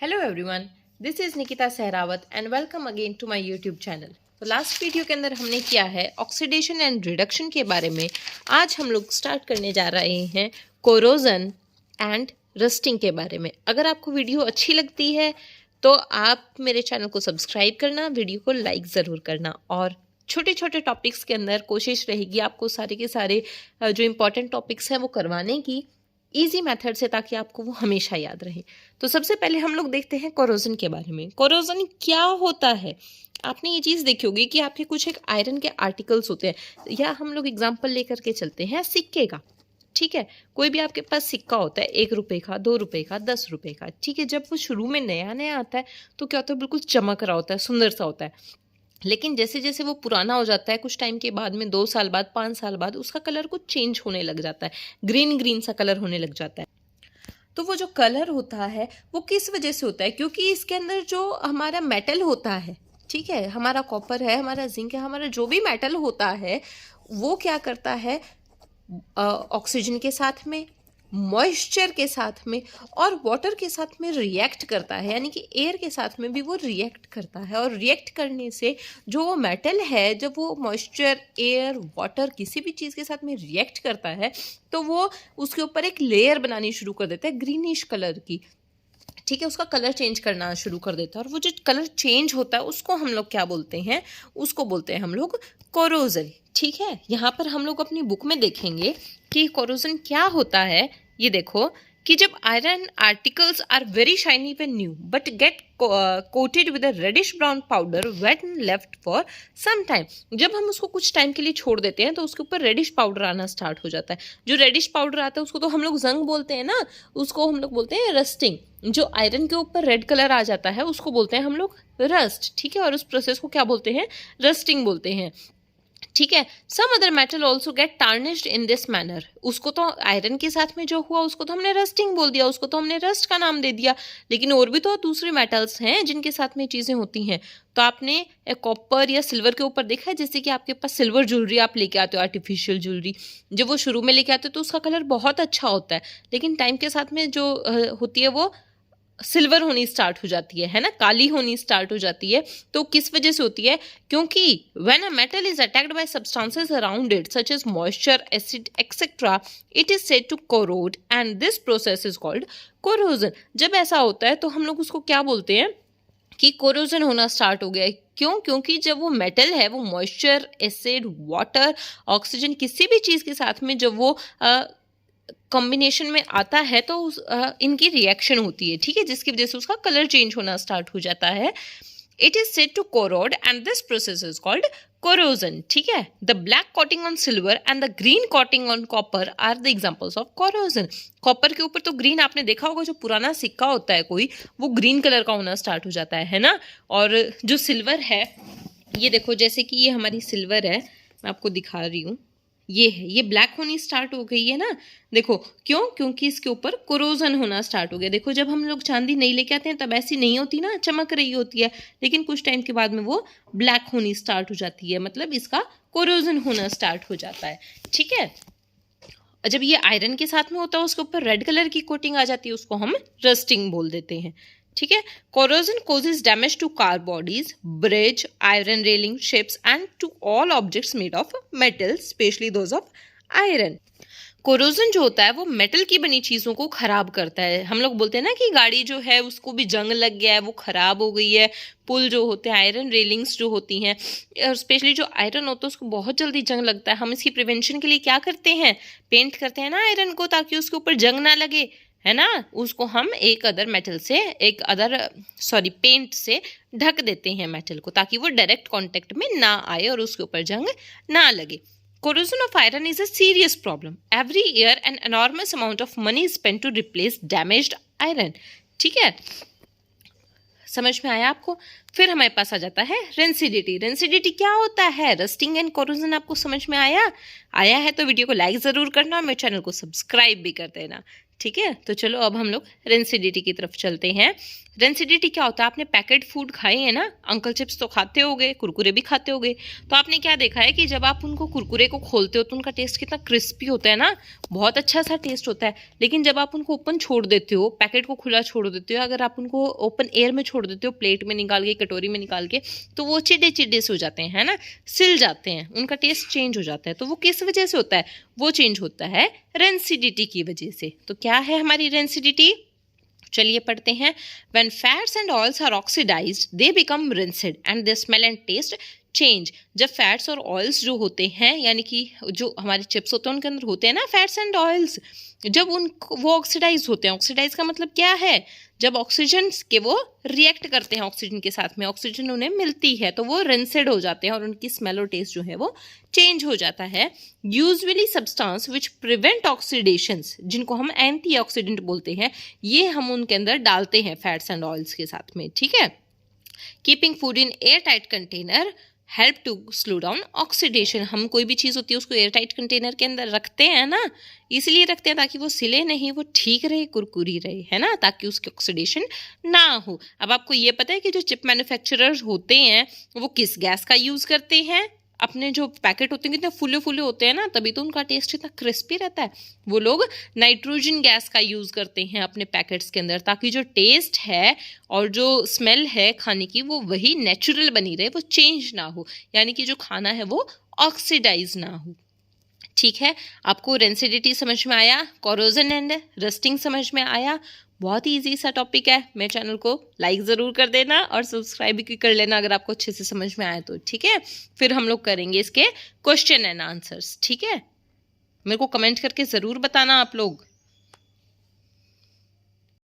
Hello everyone, this is Nikita Sehrawat and welcome again to my YouTube channel. तो last video के अंदर हमने किया है ऑक्सीडेशन एंड रिडक्शन के बारे में। आज हम लोग स्टार्ट करने जा रहे हैं कोरोजन एंड रस्टिंग के बारे में। अगर आपको वीडियो अच्छी लगती है तो आप मेरे चैनल को सब्सक्राइब करना, वीडियो को लाइक ज़रूर करना और छोटे छोटे टॉपिक्स के अंदर कोशिश रहेगी आपको सारे के सारे जो इम्पोर्टेंट टॉपिक्स हैं वो करवाने की इजी मेथड से, ताकि आपको वो हमेशा याद रहे। तो सबसे पहले हम लोग देखते हैं कोरोजन के बारे में। कोरोजन क्या होता है? आपने ये चीज़ देखी होगी कि आपके कुछ एक आयरन के आर्टिकल्स होते हैं, या हम लोग एग्जांपल लेकर के चलते हैं सिक्के का। ठीक है, कोई भी आपके पास सिक्का होता है, 1 रुपए का, 2 रुपए का, 10 रुपए का। ठीक है, जब वो शुरू में नया नया आता है तो क्या होता है, बिल्कुल चमक रहा होता है, सुंदर सा होता है। लेकिन जैसे जैसे वो पुराना हो जाता है, कुछ टाइम के बाद में 2 साल बाद, 5 साल बाद उसका कलर कुछ चेंज होने लग जाता है, ग्रीन ग्रीन सा कलर होने लग जाता है। तो वो जो कलर होता है वो किस वजह से होता है? क्योंकि इसके अंदर जो हमारा मेटल होता है, ठीक है, हमारा कॉपर है, हमारा जिंक है, हमारा जो भी मेटल होता है वो क्या करता है, ऑक्सीजन के साथ में, मॉइस्चर के साथ में और वाटर के साथ में रिएक्ट करता है। यानी कि एयर के साथ में भी वो रिएक्ट करता है, और रिएक्ट करने से जो वो मेटल है, जब वो मॉइस्चर, एयर, वाटर किसी भी चीज़ के साथ में रिएक्ट करता है तो वो उसके ऊपर एक लेयर बनानी शुरू कर देता है ग्रीनिश कलर की। ठीक है, उसका कलर चेंज करना शुरू कर देता है, और वो जो कलर चेंज होता है उसको हम लोग क्या बोलते हैं? उसको बोलते हैं हम लोग कोरोजन। ठीक है, यहाँ पर हम लोग अपनी बुक में देखेंगे कि कोरोजन क्या होता है। ये देखो कि जब iron articles are very shiny when new but get coated with a reddish brown powder when left for some time. जब हम उसको कुछ टाइम के लिए छोड़ देते हैं तो उसके ऊपर रेडिश पाउडर आना स्टार्ट हो जाता है। जो रेडिश पाउडर आता है उसको तो हम लोग जंग बोलते हैं ना, उसको हम लोग बोलते हैं रस्टिंग। जो आयरन के ऊपर रेड कलर आ जाता है उसको बोलते हैं हम लोग रस्ट। ठीक है, और उस प्रोसेस को क्या बोलते हैं? रस्टिंग बोलते हैं। ठीक है, some other metal also get tarnished in this manner. उसको तो आयरन के साथ में जो हुआ उसको तो हमने रस्टिंग बोल दिया, उसको तो हमने रस्ट का नाम दे दिया। लेकिन और भी तो दूसरे मेटल्स हैं जिनके साथ में चीज़ें होती हैं। तो आपने कॉपर या सिल्वर के ऊपर देखा है, जैसे कि आपके पास सिल्वर ज्वेलरी आप लेके आते हो, आर्टिफिशियल ज्वेलरी। जब वो शुरू में लेके आते हो तो उसका कलर बहुत अच्छा होता है, लेकिन टाइम के साथ में जो होती है वो सिल्वर होनी स्टार्ट हो जाती है ना, काली होनी स्टार्ट हो जाती है। तो किस वजह से होती है? क्योंकि when a metal is attacked by substances around it such as moisture, acid etcetera, it is said to corrode and this process is called corrosion. जब ऐसा होता है तो हम लोग उसको क्या बोलते हैं कि कोरोजन होना स्टार्ट हो गया है। क्यों? क्योंकि जब वो मेटल है वो मॉइस्चर, एसिड, वाटर, ऑक्सीजन किसी भी चीज़ के साथ में जब वो कॉम्बिनेशन में आता है तो इनकी रिएक्शन होती है। ठीक है, जिसकी वजह से उसका कलर चेंज होना स्टार्ट हो जाता है। It is said to corrode and this process is called corrosion. ठीक है, the black coating on silver and the green coating on copper are the examples of corrosion. Copper के ऊपर तो green आपने देखा होगा, जो पुराना सिक्का होता है कोई, वो ग्रीन कलर का होना स्टार्ट हो जाता है ना। और जो सिल्वर है, ये देखो, जैसे कि ये हमारी सिल्वर है, मैं आपको दिखा रही हूँ, ये है, ये ब्लैक होनी स्टार्ट हो गई है ना। देखो क्यों? क्योंकि इसके ऊपर कोरोजन होना स्टार्ट हो गया। देखो, जब हम लोग चांदी नहीं लेके आते हैं तब ऐसी नहीं होती ना, चमक रही होती है, लेकिन कुछ टाइम के बाद में वो ब्लैक होनी स्टार्ट हो जाती है, मतलब इसका कोरोजन होना स्टार्ट हो जाता है। ठीक है, जब ये आयरन के साथ में होता है उसके ऊपर रेड कलर की कोटिंग आ जाती है, उसको हम रस्टिंग बोल देते हैं। ठीक है, corrosion causes damage to car bodies, bridge, iron railing, ships and to all objects made of metal, especially those of iron. Corrosion जो होता है वो मेटल की बनी चीज़ों को खराब करता है। हम लोग बोलते हैं ना कि गाड़ी जो है उसको भी जंग लग गया है, वो खराब हो गई है। पुल जो होते हैं, आयरन रेलिंग्स जो होती हैं, और स्पेशली जो आयरन होता है उसको बहुत जल्दी जंग लगता है। हम इसकी प्रिवेंशन के लिए क्या करते हैं? पेंट करते हैं ना आयरन को, ताकि उसके ऊपर जंग ना लगे, है ना। उसको हम एक अदर मेटल से, पेंट से ढक देते हैं मेटल को, ताकि वो डायरेक्ट कांटेक्ट में ना आए और उसके ऊपर जंग ना लगे। Corrosion of iron is a serious problem. Every year an enormous amount of money is spent to replace damaged iron. ठीक है, समझ में आया आपको? फिर हमारे पास आ जाता है रेंसिडिटी। रेंसिडिटी क्या होता है? रस्टिंग एंड कोरोजन आपको समझ में आया है तो वीडियो को लाइक ज़रूर करना और मेरे चैनल को सब्सक्राइब भी कर देना। ठीक है। तो चलो अब हम लोग रेंसिडिटी की तरफ चलते हैं। रेंसिडिटी क्या होता है? आपने पैकेट फूड खाए हैं ना, अंकल चिप्स तो खाते होगे, कुरकुरे भी खाते होगे। तो आपने क्या देखा है कि जब आप उनको कुरकुरे को खोलते हो तो उनका टेस्ट कितना क्रिस्पी होता है ना, बहुत अच्छा सा टेस्ट होता है। लेकिन जब आप उनको ओपन छोड़ देते हो, पैकेट को खुला छोड़ देते हो, अगर आप उनको ओपन एयर में छोड़ देते हो, प्लेट में निकाल के, कटोरी में निकाल के, तो वो चिड्डे चिड्डे से हो जाते हैं, है ना, सिल जाते हैं, उनका टेस्ट चेंज हो जाता है। तो वो किस वजह से होता है? वो चेंज होता है रेंसिडिटी की वजह से। तो क्या है हमारी रेंसिडिटी? चलिए पढ़ते हैं। When fats and oils are oxidized, they become rancid and their smell and taste change। जब फैट्स और ऑयल्स जो होते हैं, यानी कि जो हमारे चिप्स होते हैं उनके अंदर होते हैं ना फैट्स एंड ऑयल्स, जब उन वो ऑक्सीडाइज होते हैं। ऑक्सीडाइज का मतलब क्या है? जब ऑक्सीजन के वो रिएक्ट करते हैं ऑक्सीजन के साथ में, ऑक्सीजन उन्हें मिलती है तो वो रेंसिड हो जाते हैं और उनकी स्मेल और टेस्ट जो है वो चेंज हो जाता है। Usually substance which prevent oxidations, जिनको हम एंटीऑक्सीडेंट बोलते हैं, ये हम उनके अंदर डालते हैं फैट्स एंड ऑयल्स के साथ में, ठीक है। Keeping food in air tight container help to slow down oxidation. हम कोई भी चीज़ होती है उसको एयर टाइट कंटेनर के अंदर रखते हैं ना, इसलिए रखते हैं ताकि वो सिले नहीं, वो ठीक रहे, कुरकुरी रहे, है ना, ताकि उसकी ऑक्सीडेशन ना हो। अब आपको ये पता है कि जो चिप मैन्युफैक्चरर्स होते हैं वो किस गैस का यूज़ करते हैं? अपने जो पैकेट होते हैं कितने फुले फुले होते हैं ना, तभी तो उनका टेस्ट इतना क्रिस्पी रहता है। वो लोग नाइट्रोजन गैस का यूज़ करते हैं अपने पैकेट्स के अंदर, ताकि जो टेस्ट है और जो स्मेल है खाने की वो वही नेचुरल बनी रहे, वो चेंज ना हो, यानी कि जो खाना है वो ऑक्सीडाइज ना हो। ठीक है, आपको रेंसिडिटी समझ में आया, कोरोजन एंड रस्टिंग समझ में आया। बहुत ही ईजी सा टॉपिक है। मेरे चैनल को लाइक ज़रूर कर देना और सब्सक्राइब भी कर लेना अगर आपको अच्छे से समझ में आए तो, ठीक है। फिर हम लोग करेंगे इसके क्वेश्चन एंड आंसर्स, ठीक है। मेरे को कमेंट करके ज़रूर बताना आप लोग।